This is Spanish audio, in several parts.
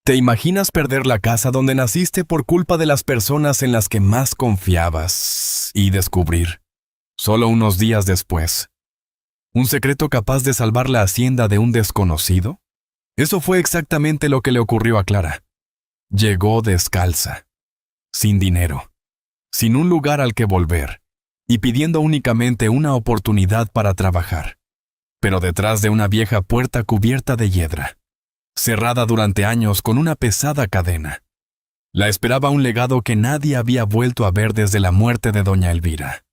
¿Te imaginas perder la casa donde naciste por culpa de las personas en las que más confiabas y descubrir, solo unos días después, un secreto capaz de salvar la hacienda de un desconocido? Eso fue exactamente lo que le ocurrió a Clara. Llegó descalza, sin dinero, sin un lugar al que volver, y pidiendo únicamente una oportunidad para trabajar, pero detrás de una vieja puerta cubierta de hiedra, cerrada durante años con una pesada cadena. La esperaba un legado que nadie había vuelto a ver desde la muerte de doña Elvira.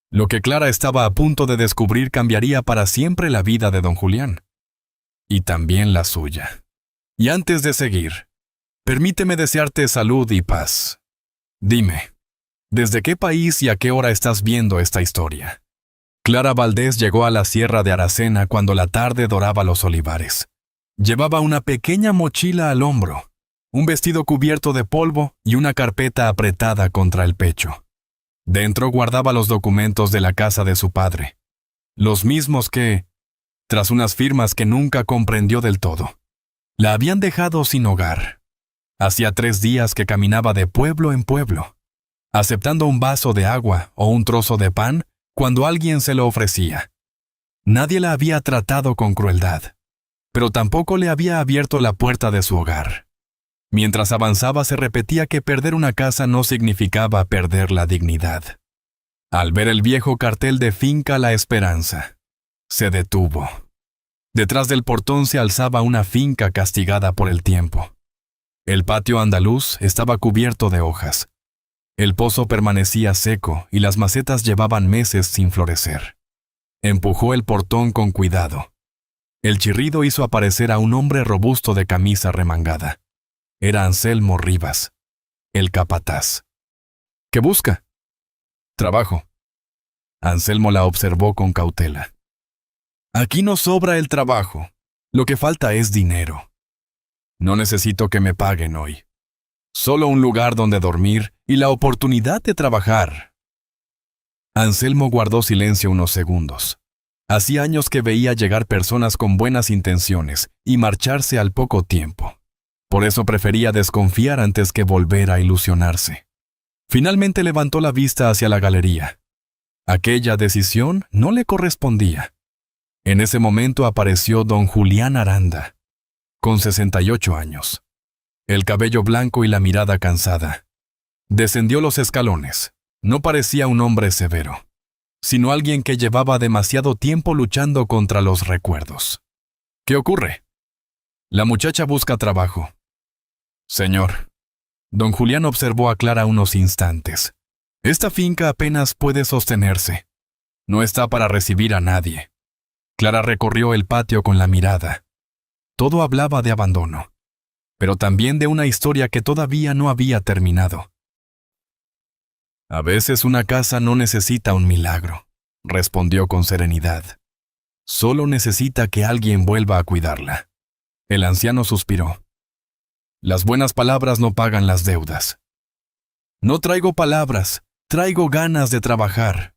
Lo que Clara estaba a punto de descubrir cambiaría para siempre la vida de don Julián. Y también la suya. Y antes de seguir, permíteme desearte salud y paz. Dime, ¿desde qué país y a qué hora estás viendo esta historia? Clara Valdés llegó a la sierra de Aracena cuando la tarde doraba los olivares. Llevaba una pequeña mochila al hombro, un vestido cubierto de polvo y una carpeta apretada contra el pecho. Dentro guardaba los documentos de la casa de su padre, los mismos que, tras unas firmas que nunca comprendió del todo, la habían dejado sin hogar. Hacía 3 días que caminaba de pueblo en pueblo, aceptando un vaso de agua o un trozo de pan cuando alguien se lo ofrecía. Nadie la había tratado con crueldad, pero tampoco le había abierto la puerta de su hogar. Mientras avanzaba se repetía que perder una casa no significaba perder la dignidad. Al ver el viejo cartel de Finca La Esperanza, se detuvo. Detrás del portón se alzaba una finca castigada por el tiempo. El patio andaluz estaba cubierto de hojas. El pozo permanecía seco y las macetas llevaban meses sin florecer. Empujó el portón con cuidado. El chirrido hizo aparecer a un hombre robusto de camisa remangada. Era Anselmo Rivas, el capataz. ¿Qué busca? Trabajo. Anselmo la observó con cautela. Aquí no sobra el trabajo. Lo que falta es dinero. No necesito que me paguen hoy. Solo un lugar donde dormir y la oportunidad de trabajar. Anselmo guardó silencio unos segundos. Hacía años que veía llegar personas con buenas intenciones y marcharse al poco tiempo. Por eso prefería desconfiar antes que volver a ilusionarse. Finalmente levantó la vista hacia la galería. Aquella decisión no le correspondía. En ese momento apareció don Julián Aranda, con 68 años. El cabello blanco y la mirada cansada. Descendió los escalones. No parecía un hombre severo, sino alguien que llevaba demasiado tiempo luchando contra los recuerdos. ¿Qué ocurre? La muchacha busca trabajo. Señor. Don Julián observó a Clara unos instantes. Esta finca apenas puede sostenerse. No está para recibir a nadie. Clara recorrió el patio con la mirada. Todo hablaba de abandono, pero también de una historia que todavía no había terminado. A veces una casa no necesita un milagro, respondió con serenidad. Solo necesita que alguien vuelva a cuidarla. El anciano suspiró. Las buenas palabras no pagan las deudas. No traigo palabras, traigo ganas de trabajar.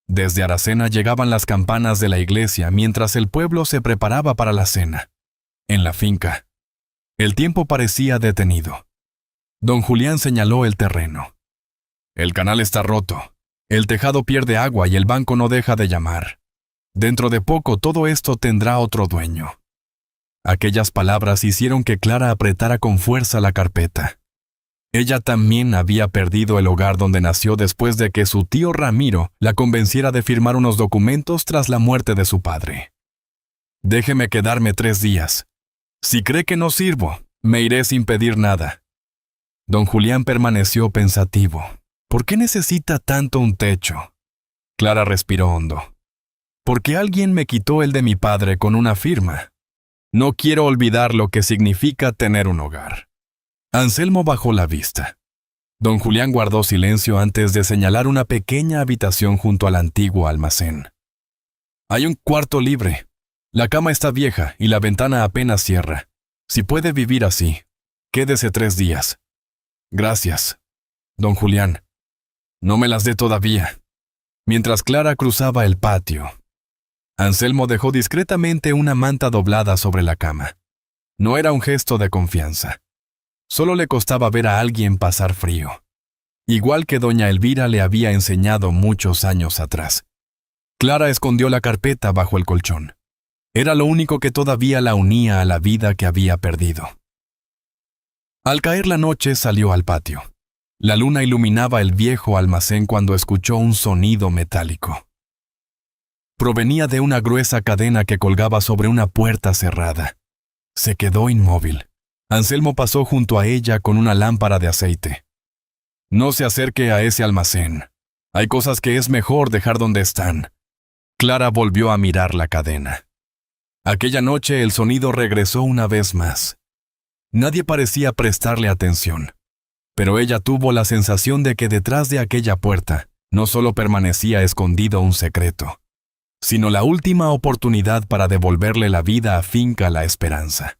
Desde Aracena llegaban las campanas de la iglesia mientras el pueblo se preparaba para la cena. En la finca, el tiempo parecía detenido. Don Julián señaló el terreno. El canal está roto, el tejado pierde agua y el banco no deja de llamar. Dentro de poco todo esto tendrá otro dueño. Aquellas palabras hicieron que Clara apretara con fuerza la carpeta. Ella también había perdido el hogar donde nació después de que su tío Ramiro la convenciera de firmar unos documentos tras la muerte de su padre. Déjeme quedarme 3 días. Si cree que no sirvo, me iré sin pedir nada. Don Julián permaneció pensativo. ¿Por qué necesita tanto un techo? Clara respiró hondo. Porque alguien me quitó el de mi padre con una firma. No quiero olvidar lo que significa tener un hogar. Anselmo bajó la vista. Don Julián guardó silencio antes de señalar una pequeña habitación junto al antiguo almacén. Hay un cuarto libre. La cama está vieja y la ventana apenas cierra. Si puede vivir así, quédese 3 días. Gracias, don Julián. No me las dé todavía. Mientras Clara cruzaba el patio, Anselmo dejó discretamente una manta doblada sobre la cama. No era un gesto de confianza. Solo le costaba ver a alguien pasar frío. Igual que doña Elvira le había enseñado muchos años atrás. Clara escondió la carpeta bajo el colchón. Era lo único que todavía la unía a la vida que había perdido. Al caer la noche salió al patio. La luna iluminaba el viejo almacén cuando escuchó un sonido metálico. Provenía de una gruesa cadena que colgaba sobre una puerta cerrada. Se quedó inmóvil. Anselmo pasó junto a ella con una lámpara de aceite. No se acerque a ese almacén. Hay cosas que es mejor dejar donde están. Clara volvió a mirar la cadena. Aquella noche el sonido regresó una vez más. Nadie parecía prestarle atención, pero ella tuvo la sensación de que detrás de aquella puerta no solo permanecía escondido un secreto, sino la última oportunidad para devolverle la vida a Finca La Esperanza.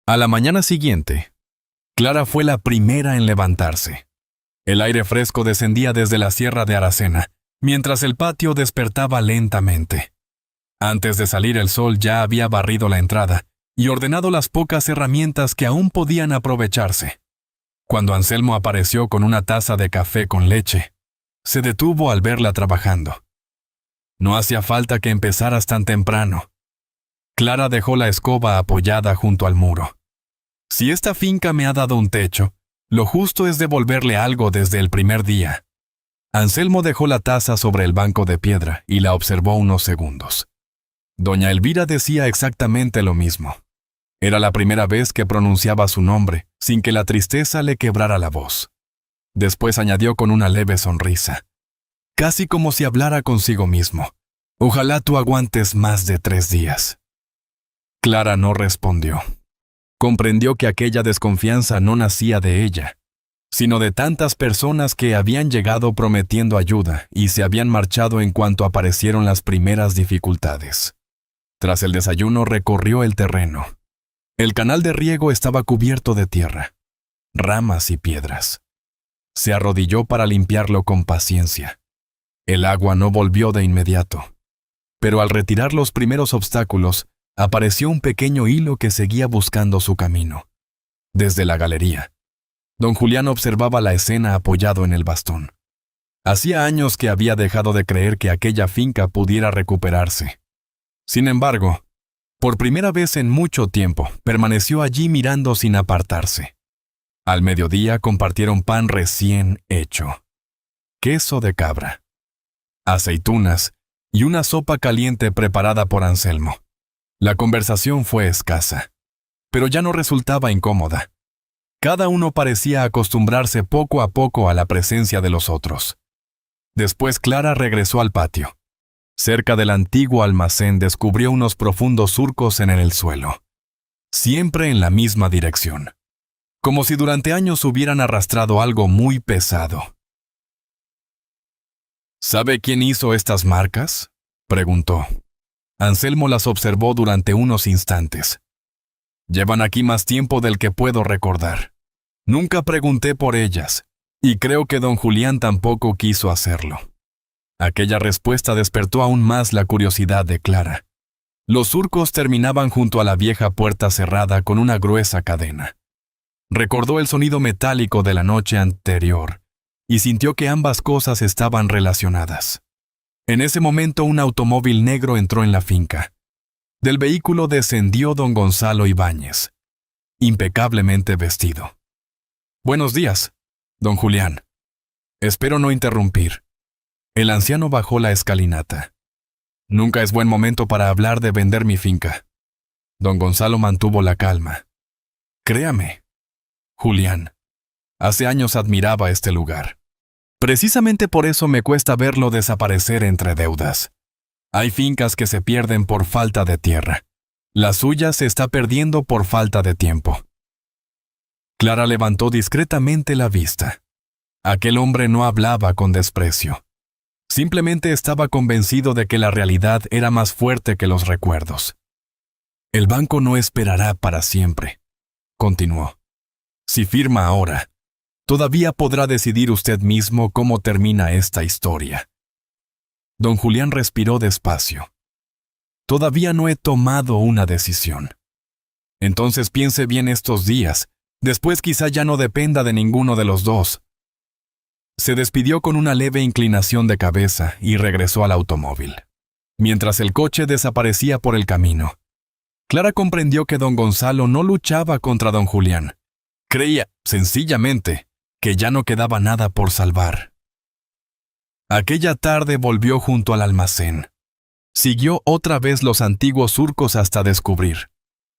A la mañana siguiente, Clara fue la primera en levantarse. El aire fresco descendía desde la sierra de Aracena, mientras el patio despertaba lentamente. Antes de salir el sol ya había barrido la entrada y ordenado las pocas herramientas que aún podían aprovecharse. Cuando Anselmo apareció con una taza de café con leche, se detuvo al verla trabajando. No hacía falta que empezaras tan temprano. Clara dejó la escoba apoyada junto al muro. Si esta finca me ha dado un techo, lo justo es devolverle algo desde el primer día. Anselmo dejó la taza sobre el banco de piedra y la observó unos segundos. Doña Elvira decía exactamente lo mismo. Era la primera vez que pronunciaba su nombre, sin que la tristeza le quebrara la voz. Después añadió con una leve sonrisa, casi como si hablara consigo mismo: «Ojalá tú aguantes más de 3 días». Clara no respondió. Comprendió que aquella desconfianza no nacía de ella, sino de tantas personas que habían llegado prometiendo ayuda y se habían marchado en cuanto aparecieron las primeras dificultades. Tras el desayuno recorrió el terreno. El canal de riego estaba cubierto de tierra, ramas y piedras. Se arrodilló para limpiarlo con paciencia. El agua no volvió de inmediato, pero al retirar los primeros obstáculos, apareció un pequeño hilo que seguía buscando su camino. Desde la galería, don Julián observaba la escena apoyado en el bastón. Hacía años que había dejado de creer que aquella finca pudiera recuperarse. Sin embargo, por primera vez en mucho tiempo, permaneció allí mirando sin apartarse. Al mediodía compartieron pan recién hecho, queso de cabra, aceitunas y una sopa caliente preparada por Anselmo. La conversación fue escasa, pero ya no resultaba incómoda. Cada uno parecía acostumbrarse poco a poco a la presencia de los otros. Después Clara regresó al patio. Cerca del antiguo almacén descubrió unos profundos surcos en el suelo, siempre en la misma dirección, como si durante años hubieran arrastrado algo muy pesado. ¿Sabe quién hizo estas marcas?, preguntó. Anselmo las observó durante unos instantes. Llevan aquí más tiempo del que puedo recordar. Nunca pregunté por ellas, y creo que don Julián tampoco quiso hacerlo. Aquella respuesta despertó aún más la curiosidad de Clara. Los surcos terminaban junto a la vieja puerta cerrada con una gruesa cadena. Recordó el sonido metálico de la noche anterior y sintió que ambas cosas estaban relacionadas. En ese momento un automóvil negro entró en la finca. Del vehículo descendió don Gonzalo Ibáñez, impecablemente vestido. «Buenos días, don Julián. Espero no interrumpir». El anciano bajó la escalinata. «Nunca es buen momento para hablar de vender mi finca». Don Gonzalo mantuvo la calma. «Créame, Julián, hace años admiraba este lugar. Precisamente por eso me cuesta verlo desaparecer entre deudas. Hay fincas que se pierden por falta de tierra. La suya se está perdiendo por falta de tiempo». Clara levantó discretamente la vista. Aquel hombre no hablaba con desprecio. Simplemente estaba convencido de que la realidad era más fuerte que los recuerdos. «El banco no esperará para siempre», continuó. «Si firma ahora, todavía podrá decidir usted mismo cómo termina esta historia». Don Julián respiró despacio. «Todavía no he tomado una decisión». «Entonces piense bien estos días Después quizá ya no dependa de ninguno de los dos. Se despidió con una leve inclinación de cabeza y regresó al automóvil. Mientras el coche desaparecía por el camino, Clara comprendió que don Gonzalo no luchaba contra don Julián. Creía, sencillamente, que ya no quedaba nada por salvar. Aquella tarde volvió junto al almacén. Siguió otra vez los antiguos surcos hasta descubrir,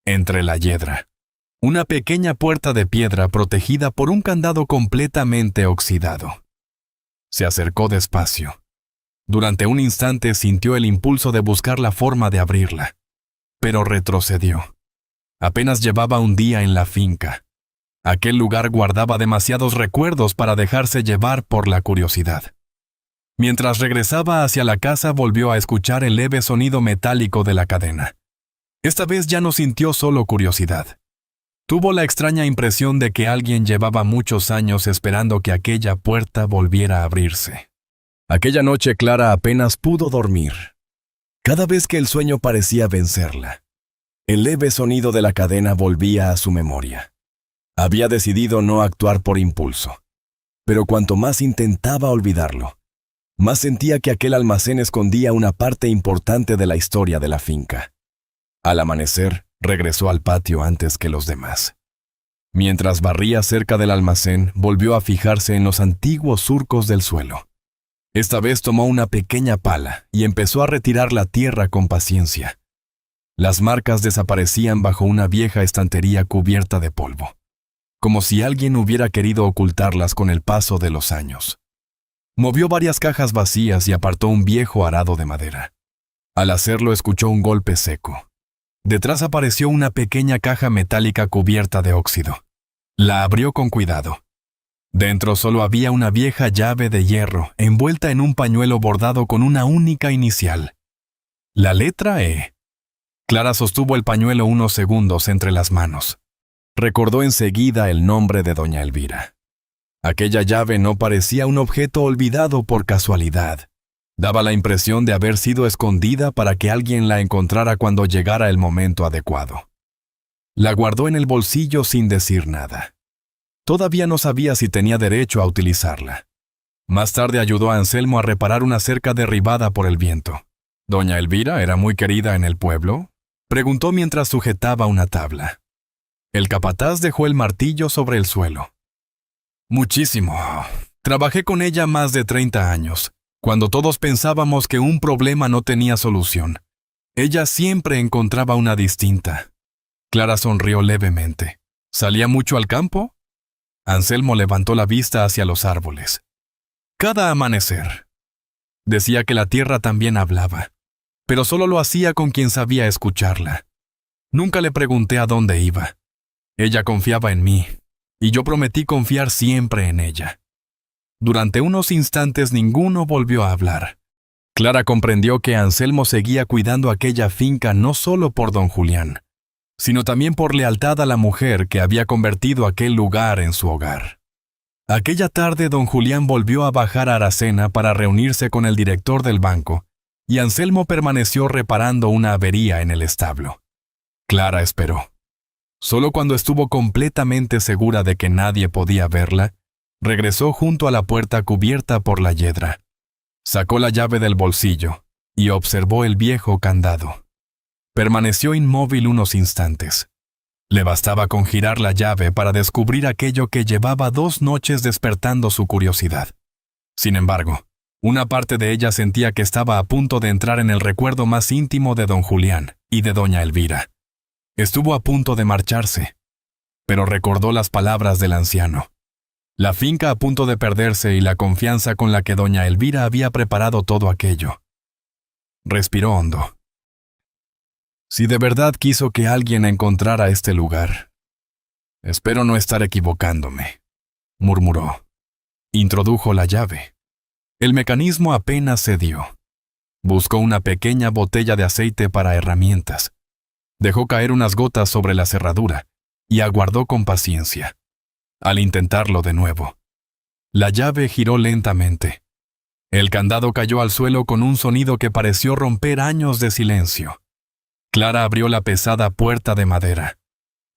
entre la hiedra, una pequeña puerta de piedra protegida por un candado completamente oxidado. Se acercó despacio. Durante un instante sintió el impulso de buscar la forma de abrirla, pero retrocedió. Apenas llevaba un día en la finca. Aquel lugar guardaba demasiados recuerdos para dejarse llevar por la curiosidad. Mientras regresaba hacia la casa, volvió a escuchar el leve sonido metálico de la cadena. Esta vez ya no sintió solo curiosidad. Tuvo la extraña impresión de que alguien llevaba muchos años esperando que aquella puerta volviera a abrirse. Aquella noche Clara apenas pudo dormir. Cada vez que el sueño parecía vencerla, el leve sonido de la cadena volvía a su memoria. Había decidido no actuar por impulso, pero cuanto más intentaba olvidarlo, más sentía que aquel almacén escondía una parte importante de la historia de la finca. Al amanecer, regresó al patio antes que los demás. Mientras barría cerca del almacén, volvió a fijarse en los antiguos surcos del suelo. Esta vez tomó una pequeña pala y empezó a retirar la tierra con paciencia. Las marcas desaparecían bajo una vieja estantería cubierta de polvo, como si alguien hubiera querido ocultarlas con el paso de los años. Movió varias cajas vacías y apartó un viejo arado de madera. Al hacerlo, escuchó un golpe seco. Detrás apareció una pequeña caja metálica cubierta de óxido. La abrió con cuidado. Dentro solo había una vieja llave de hierro envuelta en un pañuelo bordado con una única inicial: la letra E. Clara sostuvo el pañuelo unos segundos entre las manos. Recordó enseguida el nombre de doña Elvira. Aquella llave no parecía un objeto olvidado por casualidad. Daba la impresión de haber sido escondida para que alguien la encontrara cuando llegara el momento adecuado. La guardó en el bolsillo sin decir nada. Todavía no sabía si tenía derecho a utilizarla. Más tarde ayudó a Anselmo a reparar una cerca derribada por el viento. ¿Doña Elvira era muy querida en el pueblo?, preguntó mientras sujetaba una tabla. El capataz dejó el martillo sobre el suelo. Muchísimo. Trabajé con ella más de 30 años, cuando todos pensábamos que un problema no tenía solución. Ella siempre encontraba una distinta. Clara sonrió levemente. ¿Salía mucho al campo? Anselmo levantó la vista hacia los árboles. Cada amanecer. Decía que la tierra también hablaba, pero solo lo hacía con quien sabía escucharla. Nunca le pregunté a dónde iba. Ella confiaba en mí, y yo prometí confiar siempre en ella. Durante unos instantes ninguno volvió a hablar. Clara comprendió que Anselmo seguía cuidando aquella finca no solo por don Julián, sino también por lealtad a la mujer que había convertido aquel lugar en su hogar. Aquella tarde don Julián volvió a bajar a Aracena para reunirse con el director del banco, y Anselmo permaneció reparando una avería en el establo. Clara esperó. Solo cuando estuvo completamente segura de que nadie podía verla, regresó junto a la puerta cubierta por la hiedra. Sacó la llave del bolsillo y observó el viejo candado. Permaneció inmóvil unos instantes. Le bastaba con girar la llave para descubrir aquello que llevaba 2 noches despertando su curiosidad. Sin embargo, una parte de ella sentía que estaba a punto de entrar en el recuerdo más íntimo de don Julián y de doña Elvira. Estuvo a punto de marcharse, pero recordó las palabras del anciano. La finca a punto de perderse y la confianza con la que doña Elvira había preparado todo aquello. Respiró hondo. Si de verdad quiso que alguien encontrara este lugar, espero no estar equivocándome, murmuró. Introdujo la llave. El mecanismo apenas cedió. Buscó una pequeña botella de aceite para herramientas. Dejó caer unas gotas sobre la cerradura y aguardó con paciencia. Al intentarlo de nuevo, la llave giró lentamente. El candado cayó al suelo con un sonido que pareció romper años de silencio. Clara abrió la pesada puerta de madera.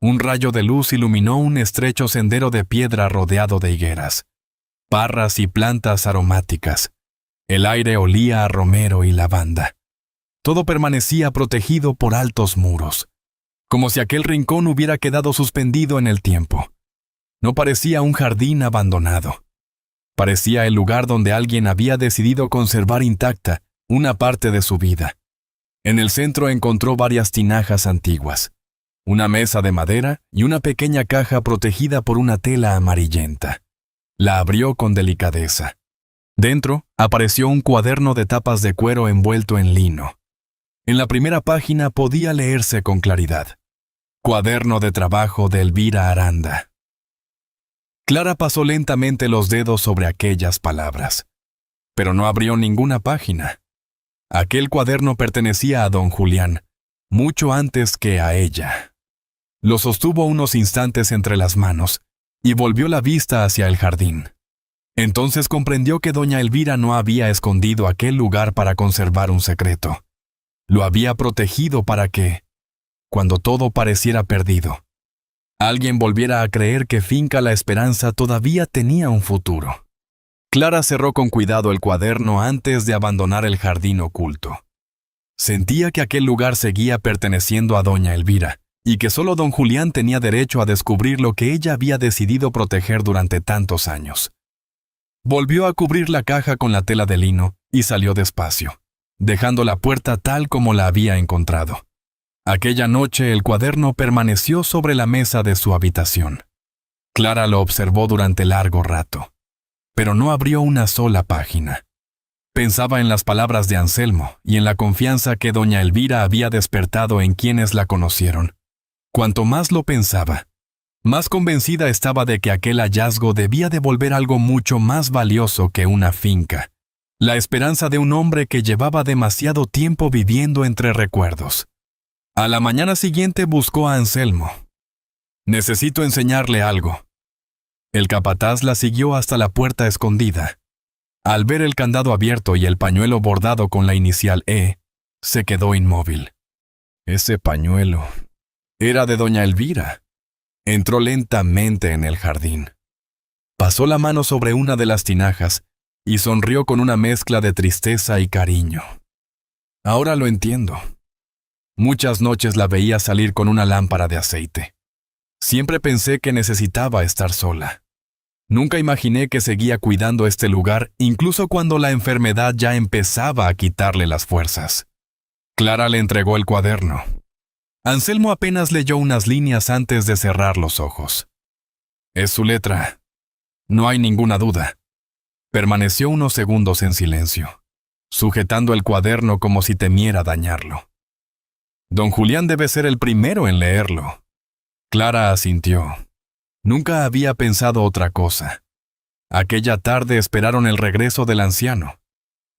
Un rayo de luz iluminó un estrecho sendero de piedra rodeado de higueras, parras y plantas aromáticas. El aire olía a romero y lavanda. Todo permanecía protegido por altos muros, como si aquel rincón hubiera quedado suspendido en el tiempo. No parecía un jardín abandonado. Parecía el lugar donde alguien había decidido conservar intacta una parte de su vida. En el centro encontró varias tinajas antiguas, una mesa de madera y una pequeña caja protegida por una tela amarillenta. La abrió con delicadeza. Dentro apareció un cuaderno de tapas de cuero envuelto en lino. En la primera página podía leerse con claridad: Cuaderno de trabajo de Elvira Aranda. Clara pasó lentamente los dedos sobre aquellas palabras, pero no abrió ninguna página. Aquel cuaderno pertenecía a don Julián, mucho antes que a ella. Lo sostuvo unos instantes entre las manos y volvió la vista hacia el jardín. Entonces comprendió que doña Elvira no había escondido aquel lugar para conservar un secreto. Lo había protegido para que, cuando todo pareciera perdido, alguien volviera a creer que Finca La Esperanza todavía tenía un futuro. Clara cerró con cuidado el cuaderno antes de abandonar el jardín oculto. Sentía que aquel lugar seguía perteneciendo a doña Elvira, y que solo don Julián tenía derecho a descubrir lo que ella había decidido proteger durante tantos años. Volvió a cubrir la caja con la tela de lino y salió despacio, dejando la puerta tal como la había encontrado. Aquella noche el cuaderno permaneció sobre la mesa de su habitación. Clara lo observó durante largo rato, pero no abrió una sola página. Pensaba en las palabras de Anselmo y en la confianza que doña Elvira había despertado en quienes la conocieron. Cuanto más lo pensaba, más convencida estaba de que aquel hallazgo debía devolver algo mucho más valioso que una finca, la esperanza de un hombre que llevaba demasiado tiempo viviendo entre recuerdos. A la mañana siguiente buscó a Anselmo. «Necesito enseñarle algo». El capataz la siguió hasta la puerta escondida. Al ver el candado abierto y el pañuelo bordado con la inicial E, se quedó inmóvil. Ese pañuelo era de doña Elvira. Entró lentamente en el jardín. Pasó la mano sobre una de las tinajas y sonrió con una mezcla de tristeza y cariño. Ahora lo entiendo. Muchas noches la veía salir con una lámpara de aceite. Siempre pensé que necesitaba estar sola. Nunca imaginé que seguía cuidando este lugar incluso cuando la enfermedad ya empezaba a quitarle las fuerzas. Clara le entregó el cuaderno. Anselmo apenas leyó unas líneas antes de cerrar los ojos. «Es su letra. No hay ninguna duda». Permaneció unos segundos en silencio, sujetando el cuaderno como si temiera dañarlo. «Don Julián debe ser el primero en leerlo». Clara asintió. Nunca había pensado otra cosa. Aquella tarde esperaron el regreso del anciano.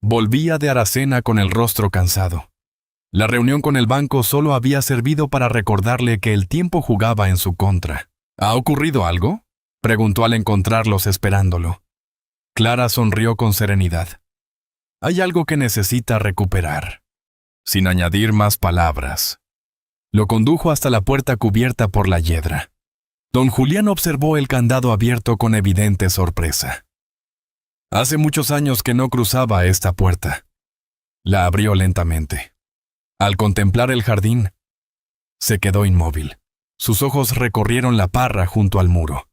Volvía de Aracena con el rostro cansado. La reunión con el banco solo había servido para recordarle que el tiempo jugaba en su contra. «¿Ha ocurrido algo?», preguntó al encontrarlos esperándolo. Clara sonrió con serenidad. «Hay algo que necesita recuperar». Sin añadir más palabras, lo condujo hasta la puerta cubierta por la hiedra. Don Julián observó el candado abierto con evidente sorpresa. Hace muchos años que no cruzaba esta puerta. La abrió lentamente. Al contemplar el jardín, se quedó inmóvil. Sus ojos recorrieron la parra junto al muro,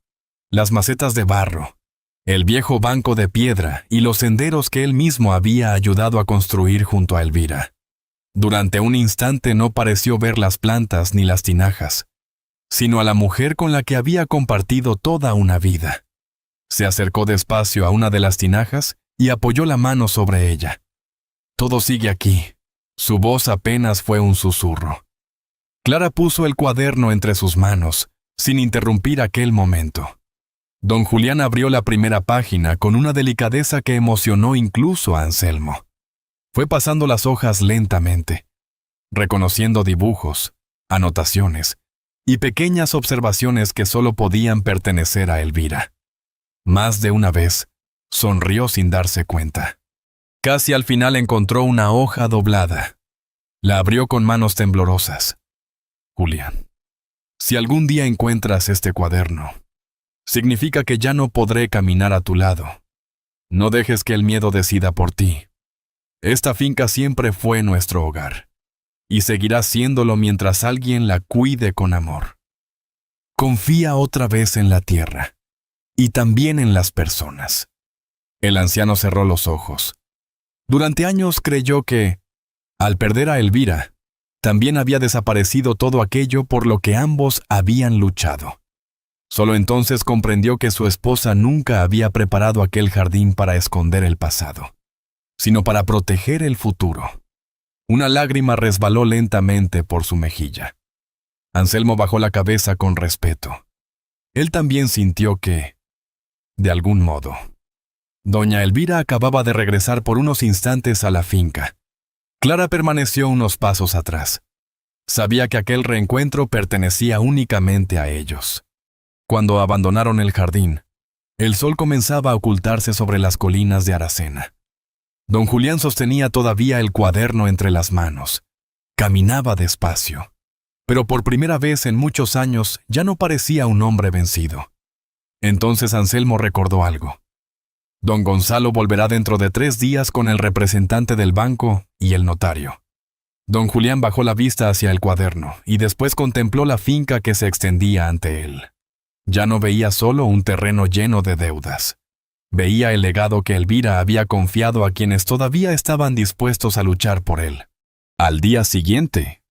las macetas de barro, el viejo banco de piedra y los senderos que él mismo había ayudado a construir junto a Elvira. Durante un instante no pareció ver las plantas ni las tinajas, sino a la mujer con la que había compartido toda una vida. Se acercó despacio a una de las tinajas y apoyó la mano sobre ella. «Todo sigue aquí». Su voz apenas fue un susurro. Clara puso el cuaderno entre sus manos, sin interrumpir aquel momento. Don Julián abrió la primera página con una delicadeza que emocionó incluso a Anselmo. Fue pasando las hojas lentamente, reconociendo dibujos, anotaciones y pequeñas observaciones que solo podían pertenecer a Elvira. Más de una vez, sonrió sin darse cuenta. Casi al final encontró una hoja doblada. La abrió con manos temblorosas. «Julián, Si algún día encuentras este cuaderno, significa que ya no podré caminar a tu lado. No dejes que el miedo decida por ti. Esta finca siempre fue nuestro hogar, y seguirá siéndolo mientras alguien la cuide con amor. Confía otra vez en la tierra, y también en las personas. El anciano cerró los ojos. Durante años creyó que, al perder a Elvira, también había desaparecido todo aquello por lo que ambos habían luchado. Solo entonces comprendió que su esposa nunca había preparado aquel jardín para esconder el pasado, sino para proteger el futuro. Una lágrima resbaló lentamente por su mejilla. Anselmo bajó la cabeza con respeto. Él también sintió que, de algún modo, doña Elvira acababa de regresar por unos instantes a la finca. Clara permaneció unos pasos atrás. Sabía que aquel reencuentro pertenecía únicamente a ellos. Cuando abandonaron el jardín, el sol comenzaba a ocultarse sobre las colinas de Aracena. Don Julián sostenía todavía el cuaderno entre las manos. Caminaba despacio, pero por primera vez en muchos años ya no parecía un hombre vencido. Entonces Anselmo recordó algo. Don Gonzalo volverá dentro de 3 días con el representante del banco y el notario. Don Julián bajó la vista hacia el cuaderno y después contempló la finca que se extendía ante él. Ya no veía solo un terreno lleno de deudas. Veía el legado que Elvira había confiado a quienes todavía estaban dispuestos a luchar por él. Al día siguiente,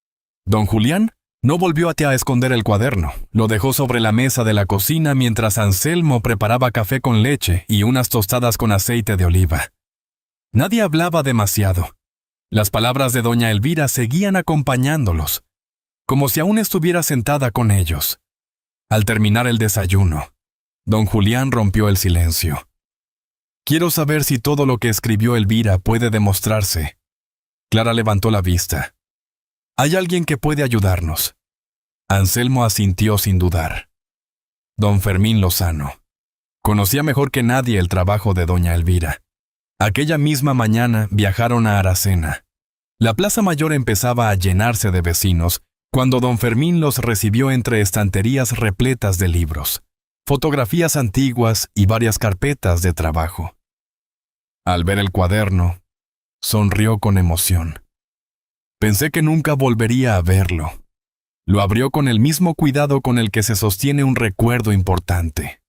don Julián no volvió a esconder el cuaderno. Lo dejó sobre la mesa de la cocina mientras Anselmo preparaba café con leche y unas tostadas con aceite de oliva. Nadie hablaba demasiado. Las palabras de doña Elvira seguían acompañándolos, como si aún estuviera sentada con ellos. Al terminar el desayuno, don Julián rompió el silencio. Quiero saber si todo lo que escribió Elvira puede demostrarse. Clara levantó la vista. Hay alguien que puede ayudarnos. Anselmo asintió sin dudar. Don Fermín Lozano. Conocía mejor que nadie el trabajo de doña Elvira. Aquella misma mañana viajaron a Aracena. La Plaza Mayor empezaba a llenarse de vecinos cuando don Fermín los recibió entre estanterías repletas de libros, fotografías antiguas y varias carpetas de trabajo. Al ver el cuaderno, sonrió con emoción. Pensé que nunca volvería a verlo. Lo abrió con el mismo cuidado con el que se sostiene un recuerdo importante.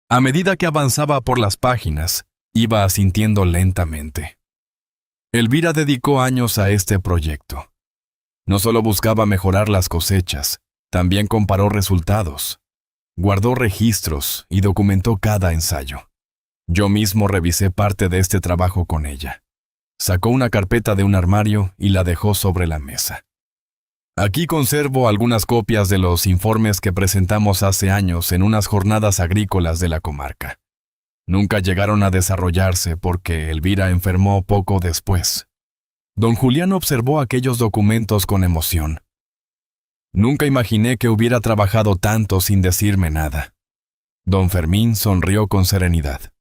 A medida que avanzaba por las páginas, iba asintiendo lentamente. Elvira dedicó años a este proyecto. No solo buscaba mejorar las cosechas, también comparó resultados. Guardó registros y documentó cada ensayo. Yo mismo revisé parte de este trabajo con ella. Sacó una carpeta de un armario y la dejó sobre la mesa. Aquí conservo algunas copias de los informes que presentamos hace años en unas jornadas agrícolas de la comarca. Nunca llegaron a desarrollarse porque Elvira enfermó poco después. Don Julián observó aquellos documentos con emoción. Nunca imaginé que hubiera trabajado tanto sin decirme nada. Don Fermín sonrió con serenidad.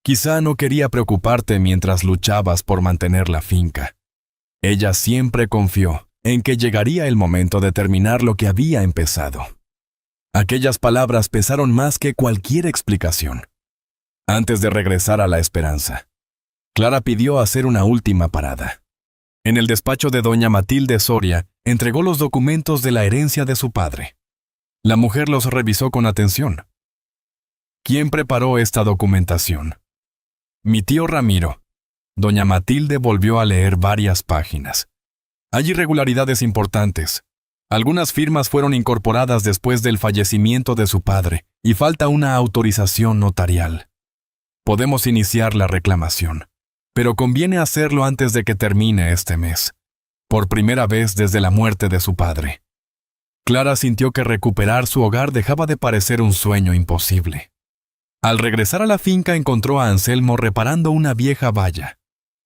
Quizá no quería preocuparte mientras luchabas por mantener la finca. Ella siempre confió en que llegaría el momento de terminar lo que había empezado. Aquellas palabras pesaron más que cualquier explicación. Antes de regresar a La Esperanza, Clara pidió hacer una última parada. En el despacho de doña Matilde Soria, entregó los documentos de la herencia de su padre. La mujer los revisó con atención. ¿Quién preparó esta documentación? Mi tío Ramiro. Doña Matilde volvió a leer varias páginas. Hay irregularidades importantes. Algunas firmas fueron incorporadas después del fallecimiento de su padre y falta una autorización notarial. Podemos iniciar la reclamación, pero conviene hacerlo antes de que termine este mes, por primera vez desde la muerte de su padre. Clara sintió que recuperar su hogar dejaba de parecer un sueño imposible. Al regresar a la finca encontró a Anselmo reparando una vieja valla.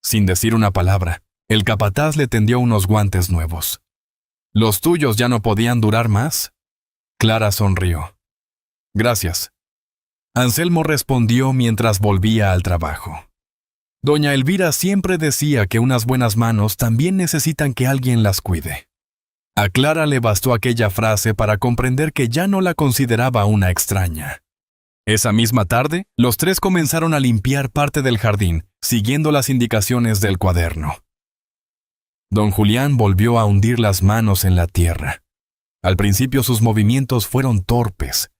Sin decir una palabra, el capataz le tendió unos guantes nuevos. ¿Los tuyos ya no podían durar más? Clara sonrió. Gracias. Anselmo respondió mientras volvía al trabajo. Doña Elvira siempre decía que unas buenas manos también necesitan que alguien las cuide. A Clara le bastó aquella frase para comprender que ya no la consideraba una extraña. Esa misma tarde, los tres comenzaron a limpiar parte del jardín, siguiendo las indicaciones del cuaderno. Don Julián volvió a hundir las manos en la tierra. Al principio sus movimientos fueron torpes,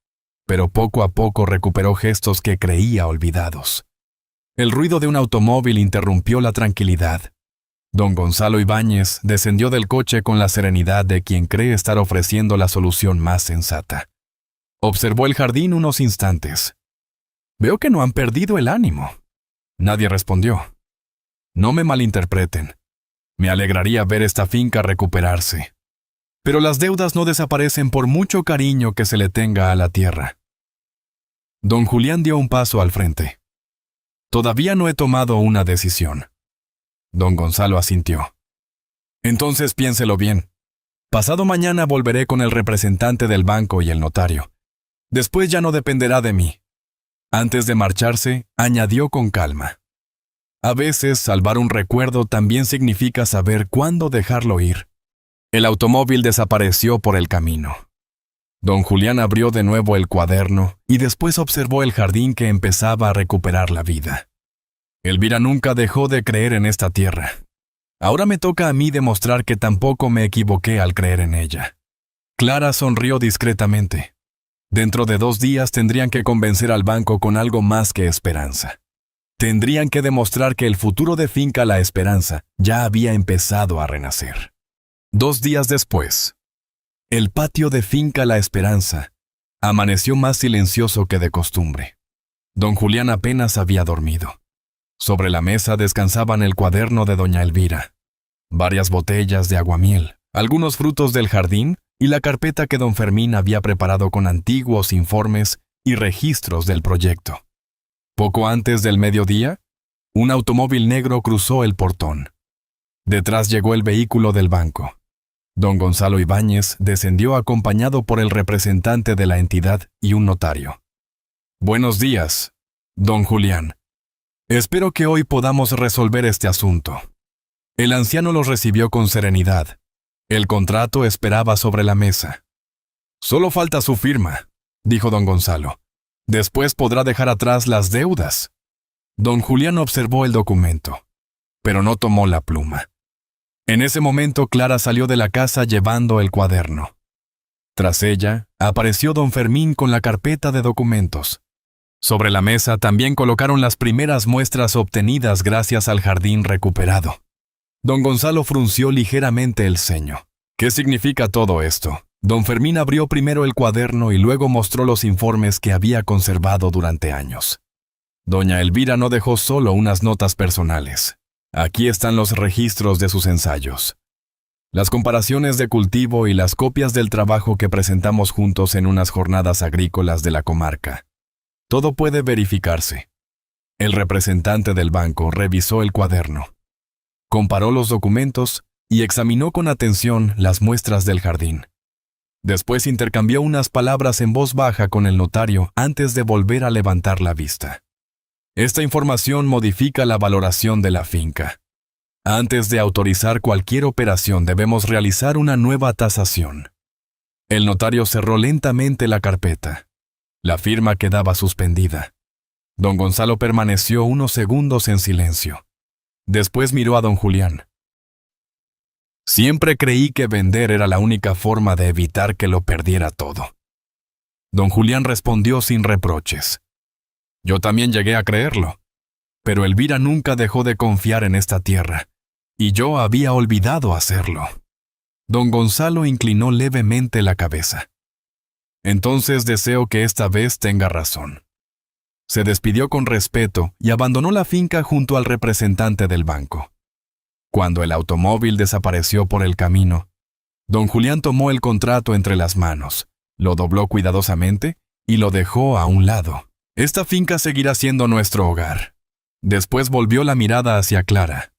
pero poco a poco recuperó gestos que creía olvidados. El ruido de un automóvil interrumpió la tranquilidad. Don Gonzalo Ibáñez descendió del coche con la serenidad de quien cree estar ofreciendo la solución más sensata. Observó el jardín unos instantes. Veo que no han perdido el ánimo. Nadie respondió. No me malinterpreten. Me alegraría ver esta finca recuperarse. Pero las deudas no desaparecen por mucho cariño que se le tenga a la tierra. Don Julián dio un paso al frente. Todavía no he tomado una decisión. Don Gonzalo asintió. Entonces piénselo bien. Pasado mañana volveré con el representante del banco y el notario. Después ya no dependerá de mí. Antes de marcharse, añadió con calma. A veces, salvar un recuerdo también significa saber cuándo dejarlo ir. El automóvil desapareció por el camino. Don Julián abrió de nuevo el cuaderno y después observó el jardín que empezaba a recuperar la vida. Elvira nunca dejó de creer en esta tierra. Ahora me toca a mí demostrar que tampoco me equivoqué al creer en ella. Clara sonrió discretamente. Dentro de 2 días tendrían que convencer al banco con algo más que esperanza. Tendrían que demostrar que el futuro de Finca La Esperanza ya había empezado a renacer. 2 días después, el patio de Finca La Esperanza amaneció más silencioso que de costumbre. Don Julián apenas había dormido. Sobre la mesa descansaban el cuaderno de doña Elvira, varias botellas de aguamiel, algunos frutos del jardín y la carpeta que don Fermín había preparado con antiguos informes y registros del proyecto. Poco antes del mediodía, un automóvil negro cruzó el portón. Detrás llegó el vehículo del banco. Don Gonzalo Ibáñez descendió acompañado por el representante de la entidad y un notario. Buenos días, don Julián. Espero que hoy podamos resolver este asunto. El anciano los recibió con serenidad. El contrato esperaba sobre la mesa. Solo falta su firma, dijo don Gonzalo. Después podrá dejar atrás las deudas. Don Julián observó el documento, pero no tomó la pluma. En ese momento Clara salió de la casa llevando el cuaderno. Tras ella, apareció don Fermín con la carpeta de documentos. Sobre la mesa también colocaron las primeras muestras obtenidas gracias al jardín recuperado. Don Gonzalo frunció ligeramente el ceño. ¿Qué significa todo esto? Don Fermín abrió primero el cuaderno y luego mostró los informes que había conservado durante años. Doña Elvira no dejó solo unas notas personales. Aquí están los registros de sus ensayos, las comparaciones de cultivo y las copias del trabajo que presentamos juntos en unas jornadas agrícolas de la comarca. Todo puede verificarse. El representante del banco revisó el cuaderno, comparó los documentos y examinó con atención las muestras del jardín. Después intercambió unas palabras en voz baja con el notario antes de volver a levantar la vista. Esta información modifica la valoración de la finca. Antes de autorizar cualquier operación debemos realizar una nueva tasación. El notario cerró lentamente la carpeta. La firma quedaba suspendida. Don Gonzalo permaneció unos segundos en silencio. Después miró a don Julián. Siempre creí que vender era la única forma de evitar que lo perdiera todo. Don Julián respondió sin reproches. Yo también llegué a creerlo, pero Elvira nunca dejó de confiar en esta tierra, y yo había olvidado hacerlo. Don Gonzalo inclinó levemente la cabeza. Entonces deseo que esta vez tenga razón. Se despidió con respeto y abandonó la finca junto al representante del banco. Cuando el automóvil desapareció por el camino, don Julián tomó el contrato entre las manos, lo dobló cuidadosamente y lo dejó a un lado. Esta finca seguirá siendo nuestro hogar. Después volvió la mirada hacia Clara.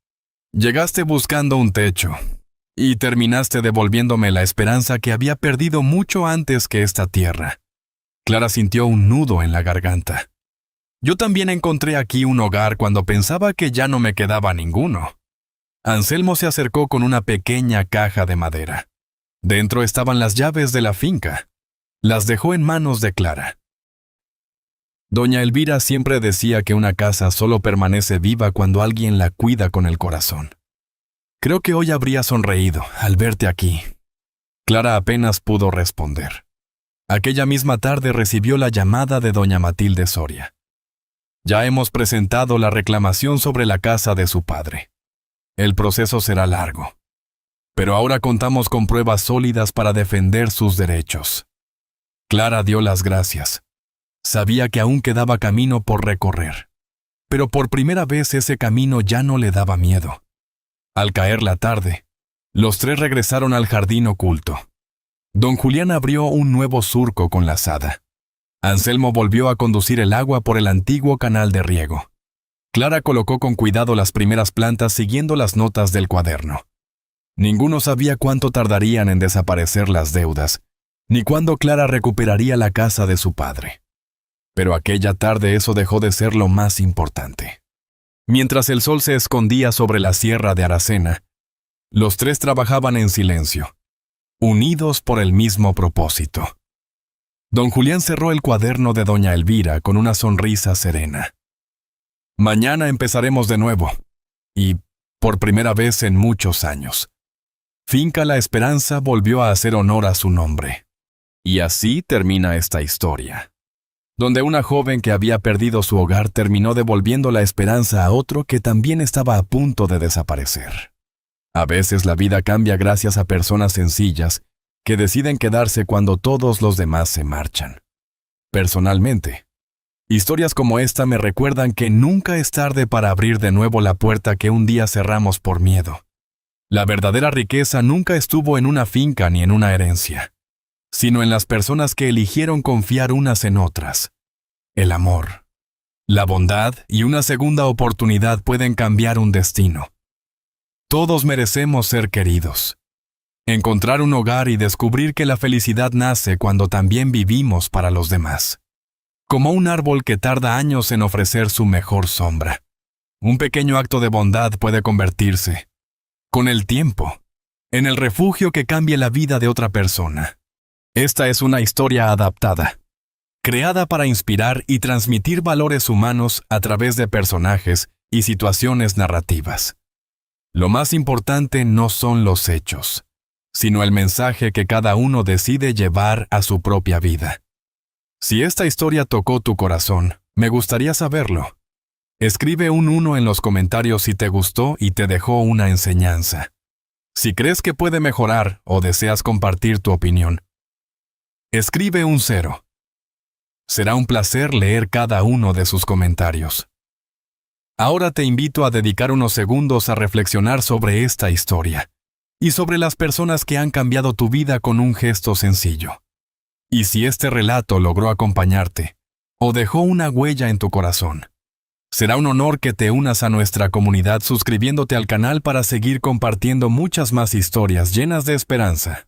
Llegaste buscando un techo y terminaste devolviéndome la esperanza que había perdido mucho antes que esta tierra. Clara sintió un nudo en la garganta. Yo también encontré aquí un hogar cuando pensaba que ya no me quedaba ninguno. Anselmo se acercó con una pequeña caja de madera. Dentro estaban las llaves de la finca. Las dejó en manos de Clara. Doña Elvira siempre decía que una casa solo permanece viva cuando alguien la cuida con el corazón. Creo que hoy habría sonreído al verte aquí. Clara apenas pudo responder. Aquella misma tarde recibió la llamada de doña Matilde Soria. Ya hemos presentado la reclamación sobre la casa de su padre. El proceso será largo. Pero ahora contamos con pruebas sólidas para defender sus derechos. Clara dio las gracias. Sabía que aún quedaba camino por recorrer. Pero por primera vez ese camino ya no le daba miedo. Al caer la tarde, los tres regresaron al jardín oculto. Don Julián abrió un nuevo surco con la azada. Anselmo volvió a conducir el agua por el antiguo canal de riego. Clara colocó con cuidado las primeras plantas siguiendo las notas del cuaderno. Ninguno sabía cuánto tardarían en desaparecer las deudas, ni cuándo Clara recuperaría la casa de su padre. Pero aquella tarde eso dejó de ser lo más importante. Mientras el sol se escondía sobre la sierra de Aracena, los tres trabajaban en silencio, unidos por el mismo propósito. Don Julián cerró el cuaderno de doña Elvira con una sonrisa serena. Mañana empezaremos de nuevo, y por primera vez en muchos años. Finca La Esperanza volvió a hacer honor a su nombre. Y así termina esta historia, donde una joven que había perdido su hogar terminó devolviendo la esperanza a otro que también estaba a punto de desaparecer. A veces la vida cambia gracias a personas sencillas que deciden quedarse cuando todos los demás se marchan. Personalmente, historias como esta me recuerdan que nunca es tarde para abrir de nuevo la puerta que un día cerramos por miedo. La verdadera riqueza nunca estuvo en una finca ni en una herencia, sino en las personas que eligieron confiar unas en otras. El amor, la bondad y una segunda oportunidad pueden cambiar un destino. Todos merecemos ser queridos. Encontrar un hogar y descubrir que la felicidad nace cuando también vivimos para los demás. Como un árbol que tarda años en ofrecer su mejor sombra. Un pequeño acto de bondad puede convertirse, con el tiempo, en el refugio que cambie la vida de otra persona. Esta es una historia adaptada, creada para inspirar y transmitir valores humanos a través de personajes y situaciones narrativas. Lo más importante no son los hechos, sino el mensaje que cada uno decide llevar a su propia vida. Si esta historia tocó tu corazón, me gustaría saberlo. Escribe un 1 en los comentarios si te gustó y te dejó una enseñanza. Si crees que puede mejorar o deseas compartir tu opinión, escribe un 0. Será un placer leer cada uno de sus comentarios. Ahora te invito a dedicar unos segundos a reflexionar sobre esta historia y sobre las personas que han cambiado tu vida con un gesto sencillo. Y si este relato logró acompañarte o dejó una huella en tu corazón, será un honor que te unas a nuestra comunidad suscribiéndote al canal para seguir compartiendo muchas más historias llenas de esperanza.